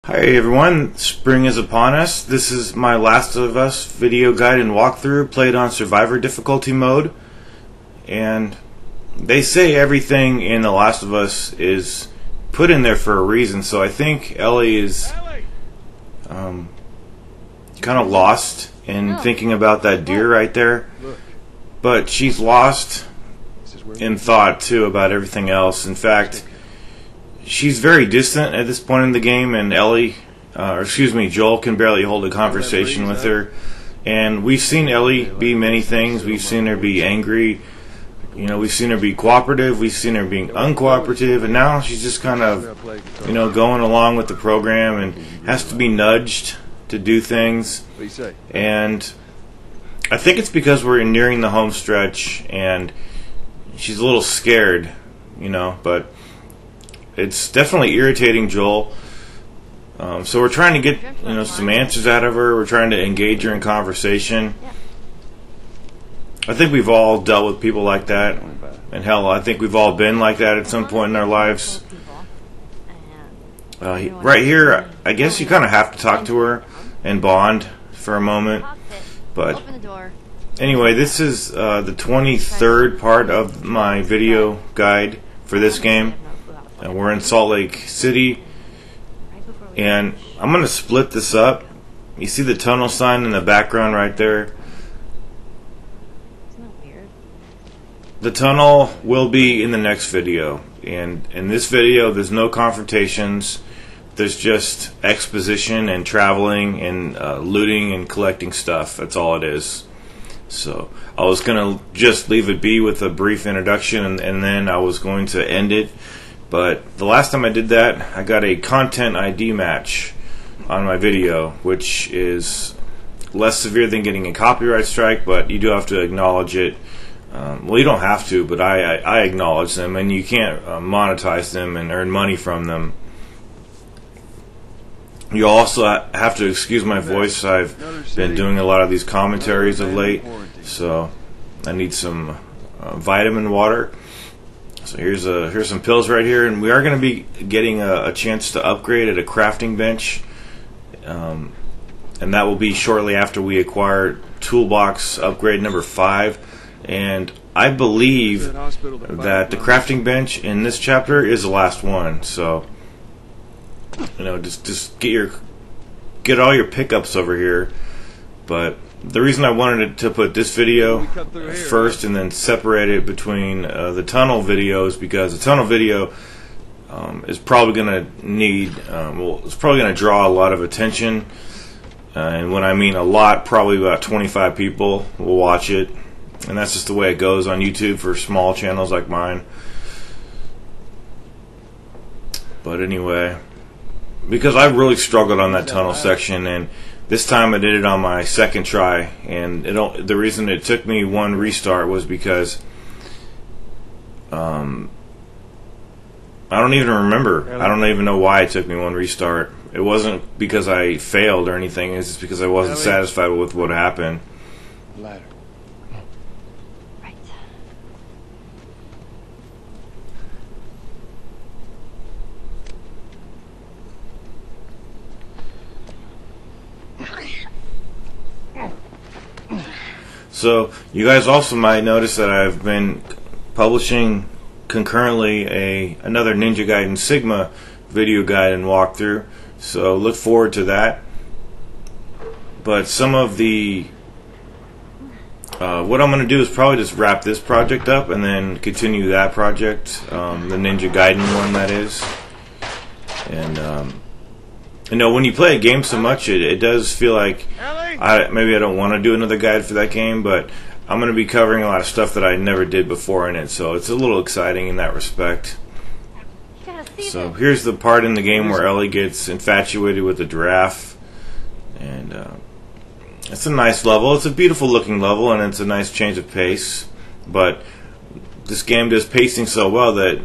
Hi everyone, spring is upon us. This is my Last of Us video guide and walkthrough played on survivor difficulty mode. And they say everything in The Last of Us is put in there for a reason, so I think Ellie is kind of lost in thinking about that deer right there. But she's lost in thought too about everything else. In fact, she's very distant at this point in the game, and Joel can barely hold a conversation with her. And we've seen Ellie be many things. We've seen her be angry. We've seen her be cooperative. We've seen her being uncooperative, and now she's just kind of, going along with the program and has to be nudged to do things. And I think it's because we're nearing the home stretch, and she's a little scared, but it's definitely irritating Joel. So we're trying to get some answers out of her. We're trying to engage her in conversation. I think we've all dealt with people like that, and hell, I think we've all been like that at some point in our lives. Right here, I guess you kind of have to talk to her and bond for a moment. But anyway, this is the 23rd part of my video guide for this game. And we're in Salt Lake City, and I'm going to split this up. You see the tunnel sign in the background right there? Isn't that weird? The tunnel will be in the next video, and in this video there's no confrontations. There's just exposition and traveling and looting and collecting stuff. That's all it is. So I was going to just leave it be with a brief introduction, and then I was going to end it. But the last time I did that, I got a content ID match on my video, which is less severe than getting a copyright strike, but you do have to acknowledge it. Well, you don't have to, but I acknowledge them, and you can't monetize them and earn money from them. You also have to excuse my voice. I've been doing a lot of these commentaries of late, so I need some vitamin water. So here's some pills right here, and we are going to be getting a chance to upgrade at a crafting bench, and that will be shortly after we acquire toolbox upgrade number 5. And I believe that the crafting bench in this chapter is the last one. So just get all your pickups over here. But the reason I wanted to put this video first and then separate it between the tunnel videos, because the tunnel video is probably going to need, it's probably going to draw a lot of attention. And when I mean a lot, probably about 25 people will watch it. And that's just the way it goes on YouTube for small channels like mine. But anyway, because I really struggled on that tunnel section, and this time I did it on my second try, and the reason it took me one restart was because I don't even remember. I don't even know why it took me one restart. It wasn't because I failed or anything. It's just because I wasn't satisfied with what happened. Right. So you guys also might notice that I've been publishing concurrently another Ninja Gaiden Sigma video guide and walkthrough. So look forward to that. But some of the what I'm going to do is probably just wrap this project up and then continue that project, the Ninja Gaiden one, that is. And when you play a game so much, it does feel like maybe I don't want to do another guide for that game, but I'm going to be covering a lot of stuff that I never did before in it, so it's a little exciting in that respect. So here's the part in the game where Ellie gets infatuated with the giraffe, and it's a nice level. It's a beautiful looking level, and it's a nice change of pace, but this game does pacing so well that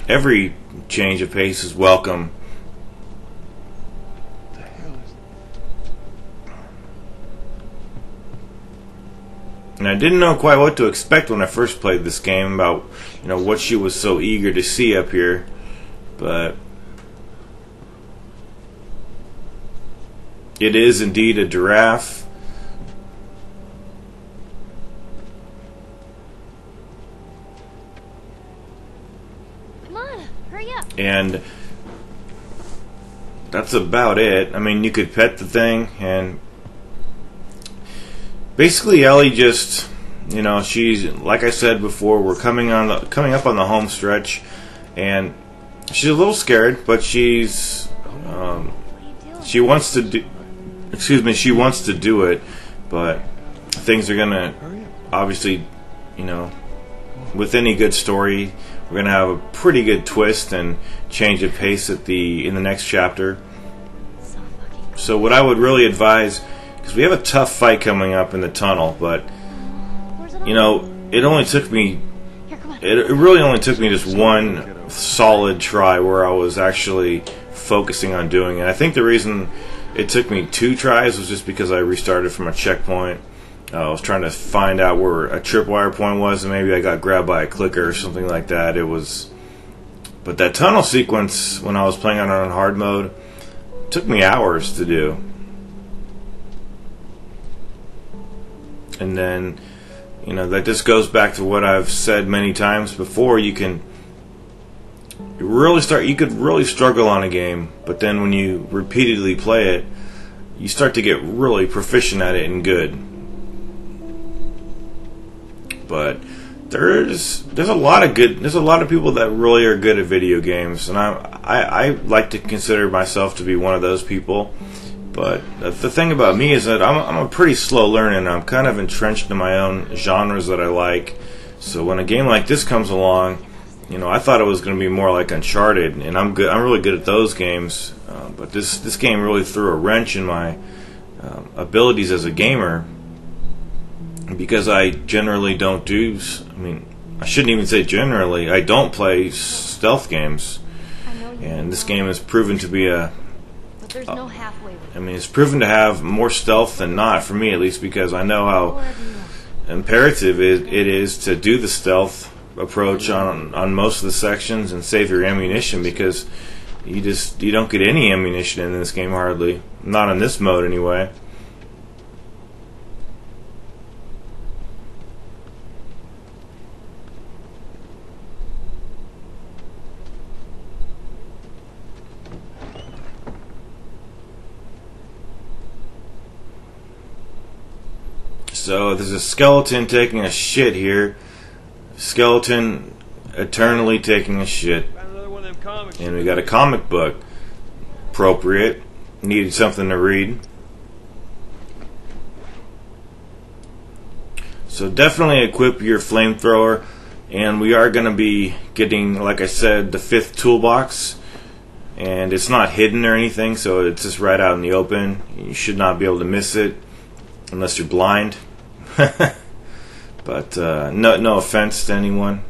every change of pace is welcome. And I didn't know quite what to expect when I first played this game about, what she was so eager to see up here. But it is indeed a giraffe. Come on, hurry up. And that's about it. I mean, you could pet the thing, and basically Ellie just, you know, she's, like I said before, we're coming up on the home stretch, and she's a little scared, but she's she wants to do. Excuse me, she wants to do it, but things are gonna obviously, you know, with any good story, we're gonna have a pretty good twist and change of pace in the next chapter. So what I would really advise, because we have a tough fight coming up in the tunnel, but you know, it only took me. It really only took me just one solid try where I was actually focusing on doing it. I think the reason it took me 2 tries was just because I restarted from a checkpoint. I was trying to find out where a tripwire point was, and maybe I got grabbed by a clicker or something like that. But that tunnel sequence, when I was playing on hard mode, took me hours to do. And then, you know, that just goes back to what I've said many times before. You could really struggle on a game, but then when you repeatedly play it, you start to get really proficient at it and good. But there's a lot of people that really are good at video games, and I like to consider myself to be one of those people. But the thing about me is that I'm a pretty slow learner, and I'm kind of entrenched in my own genres that I like. So when a game like this comes along, you know, I thought it was going to be more like Uncharted, and I'm really good at those games. But this game really threw a wrench in my abilities as a gamer, because I generally don't do. I mean, I shouldn't even say generally. I don't play stealth games, and this game has proven to be But there's no halfway. I mean, it's proven to have more stealth than not, for me at least, because I know how imperative it is to do the stealth approach on most of the sections and save your ammunition, because you don't get any ammunition in this game hardly. Not in this mode anyway. So there's a skeleton taking a shit here. Skeleton eternally taking a shit. And we got a comic book. Appropriate. Needed something to read. So definitely equip your flamethrower. And we are going to be getting, like I said, the 5th toolbox. And it's not hidden or anything, so it's just right out in the open. You should not be able to miss it unless you're blind. But no offense to anyone.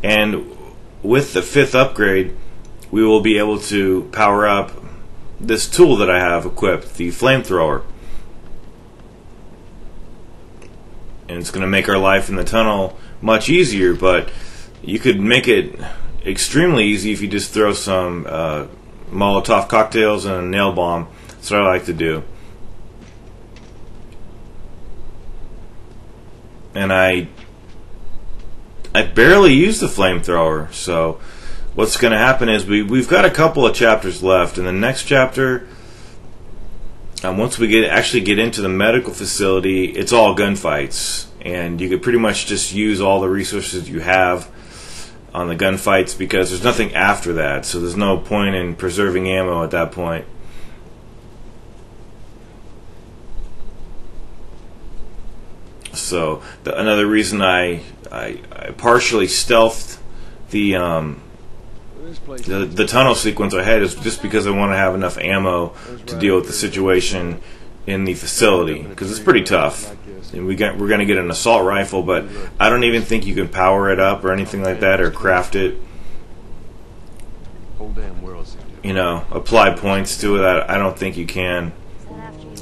And with the 5th upgrade, we will be able to power up this tool that I have equipped, the flamethrower. And it's going to make our life in the tunnel much easier, but you could make it extremely easy if you just throw some Molotov cocktails and a nail bomb. That's what I like to do. And I barely use the flamethrower, so what's going to happen is we've got a couple of chapters left. In the next chapter, once we actually get into the medical facility, it's all gunfights, and you could pretty much just use all the resources you have on the gunfights, because there's nothing after that, so there's no point in preserving ammo at that point. So another reason I partially stealthed the tunnel sequence I had is just because I want to have enough ammo to deal with the situation in the facility, because it's pretty tough. And we're going to get an assault rifle, but I don't even think you can power it up or anything like that, or craft it. You know, apply points to it. I don't think you can.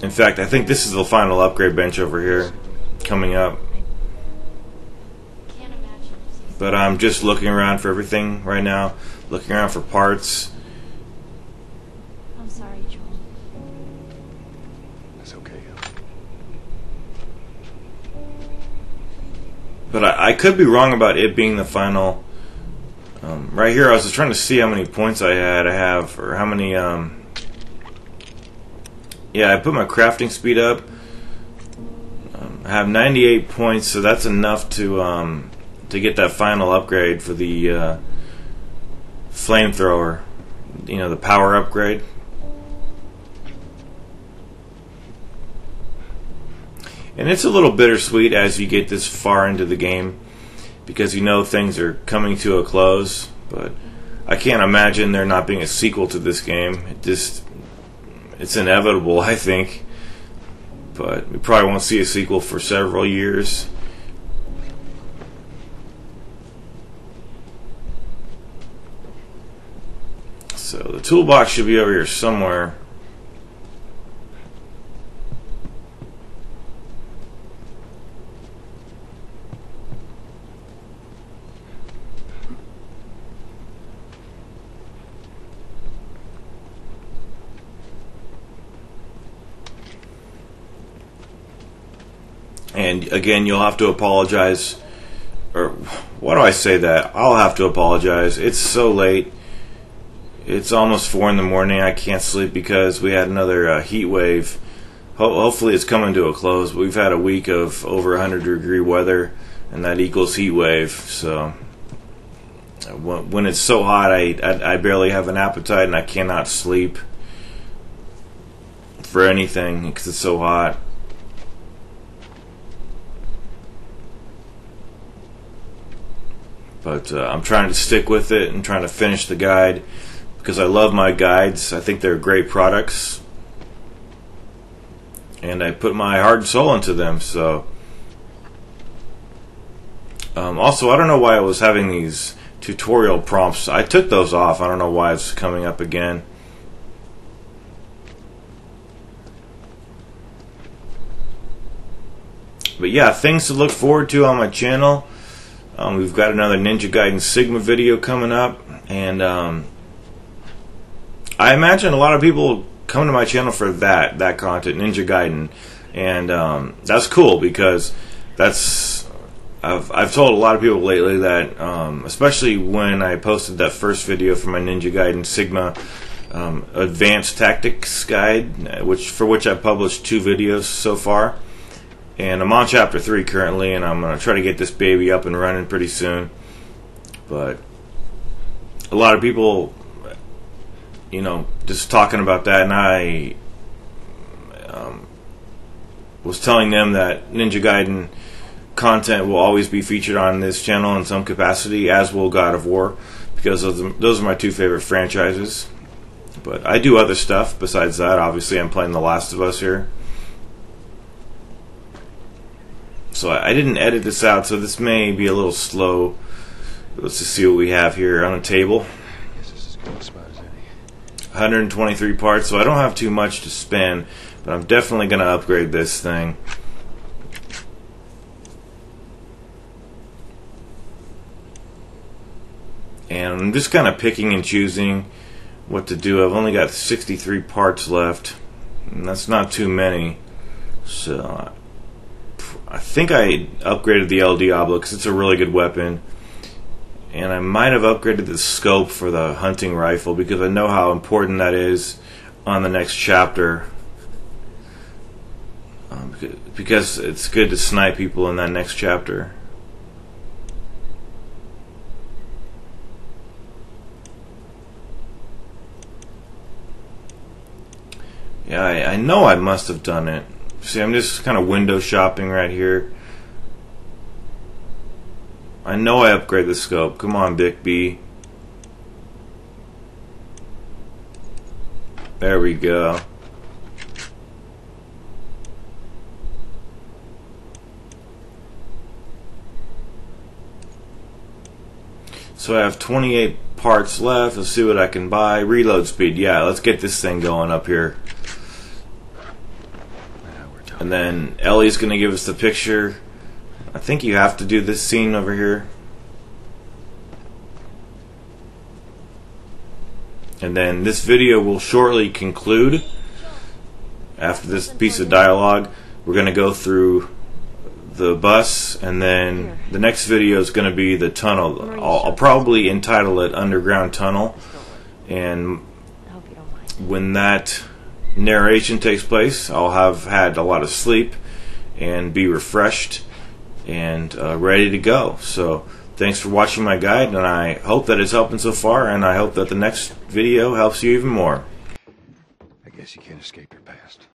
In fact, I think this is the final upgrade bench over here coming up. But I'm just looking around for everything right now, looking around for parts. But I could be wrong about it being the final. Right here, I was just trying to see how many points I have, or how many. Yeah, I put my crafting speed up. I have 98 points, so that's enough to get that final upgrade for the flamethrower. You know, the power upgrade. And it's a little bittersweet as you get this far into the game, because you know things are coming to a close. But I can't imagine there not being a sequel to this game. It's inevitable, I think. But we probably won't see a sequel for several years. So the toolbox should be over here somewhere. And again, you'll have to apologize. Or why do I say that? I'll have to apologize. It's so late. It's almost 4 in the morning. I can't sleep because we had another heat wave. Hopefully it's coming to a close. We've had a week of over 100-degree weather, and that equals heat wave. So when it's so hot, I barely have an appetite, and I cannot sleep for anything because it's so hot. But I'm trying to stick with it and trying to finish the guide because I love my guides. I think they're great products, and I put my heart and soul into them. So also, I don't know why I was having these tutorial prompts. I took those off. I don't know why it's coming up again. But yeah, things to look forward to on my channel. We've got another Ninja Gaiden Sigma video coming up, and I imagine a lot of people come to my channel for that content, Ninja Gaiden, and that's cool because I've told a lot of people lately that, especially when I posted that first video for my Ninja Gaiden Sigma Advanced Tactics Guide, for which I published 2 videos so far. And I'm on chapter 3 currently, and I'm going to try to get this baby up and running pretty soon. But a lot of people, you know, just talking about that, and I was telling them that Ninja Gaiden content will always be featured on this channel in some capacity, as will God of War, because those are my 2 favorite franchises. But I do other stuff besides that. Obviously, I'm playing The Last of Us here. So I didn't edit this out, so this may be a little slow. Let's just see what we have here on the table. 123 parts, so I don't have too much to spend, but I'm definitely going to upgrade this thing. And I'm just kind of picking and choosing what to do. I've only got 63 parts left, and that's not too many. So I think I upgraded the El Diablo because it's a really good weapon. And I might have upgraded the scope for the hunting rifle because I know how important that is on the next chapter. Because it's good to snipe people in that next chapter. Yeah, I know I must have done it. See, I'm just kind of window shopping right here. I know I upgraded the scope. Come on, Big B. There we go. So I have 28 parts left. Let's see what I can buy. Reload speed. Yeah, let's get this thing going up here. And then Ellie's going to give us the picture. I think you have to do this scene over here. And then this video will shortly conclude. After this piece of dialogue, we're going to go through the bus, and then the next video is going to be the tunnel. I'll probably entitle it Underground Tunnel, and I hope you don't mind. when that narration takes place, I'll have had a lot of sleep and be refreshed and ready to go. So thanks for watching my guide, and I hope that it's helping so far, and I hope that the next video helps you even more. I guess you can't escape your past.